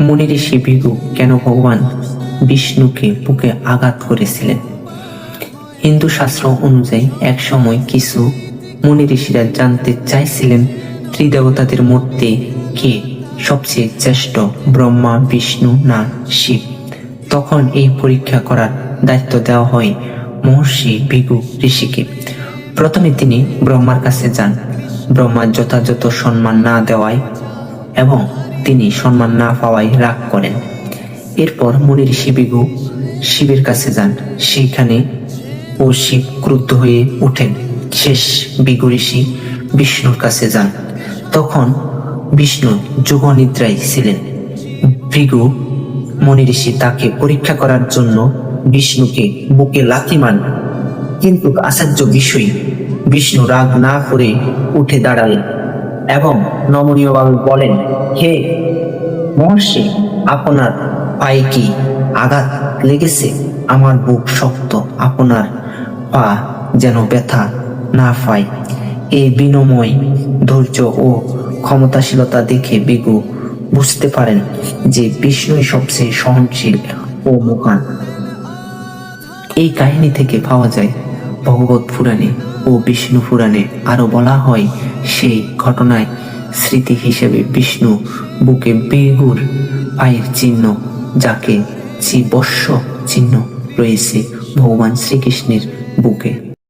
মুনি ঋষি ভৃগু কেন ভগবান বিষ্ণুকে বুকে আঘাত করেছিলেন? হিন্দু শাস্ত্র অনুযায়ী এক সময় কিছু মুনি ঋষিরা জানতে চাইছিলেন ত্রিদেবতাদের মধ্যে কে সবচেয়ে শ্রেষ্ঠ, ব্রহ্মা, বিষ্ণু না শিব। তখন এই পরীক্ষা করার দায়িত্ব দেওয়া হয় মহর্ষি ভৃগু ঋষিকে। প্রথমে তিনি ব্রহ্মার কাছে যান। ব্রহ্মা যথাযথ সম্মান না দেওয়ায় এবং তিনি সম্মান না পাওয়ায় রাগ করেন। এরপর মুনি ঋষি ভৃগু শিবের কাছে যান। সেখানে ও শিব ক্রুদ্ধ হয়ে ওঠেন। শেষ ভৃগু ঋষি বিষ্ণুর কাছে যান। তখন বিষ্ণু যোগনিদ্রায় ছিলেন। ভৃগু মুনি ঋষি তাকে পরীক্ষা করার জন্য বিষ্ণুকে বুকে লাথি মারেন। কিন্তু আশ্চর্য বিষয়, বিষ্ণু রাগ না করে উঠে দাঁড়ালেন এবং নমনীয়ভাবে বলেন, হে মহর্ষি, আপনার পায়ে কি আঘাত লেগেছে? আমার বুক শক্ত, আপনার পা যেন ব্যথা না পায়। এই বিনময় ধৈর্য ও ক্ষমতাশীলতা দেখে ভৃগু বুঝতে পারেন যে বিষ্ণুই সবচেয়ে সহনশীল ও মহান। এই কাহিনী থেকে পাওয়া যায় ভগবত পুরাণে ও বিষ্ণু পুরাণে আরো বলা হয় সেই ঘটনায় স্মৃতি হিসেবে বিষ্ণু বুকে ভৃগুর পায়ের চিহ্ন, যাকে জীবস্য চিহ্ন রয়েছে ভগবান শ্রীকৃষ্ণের বুকে।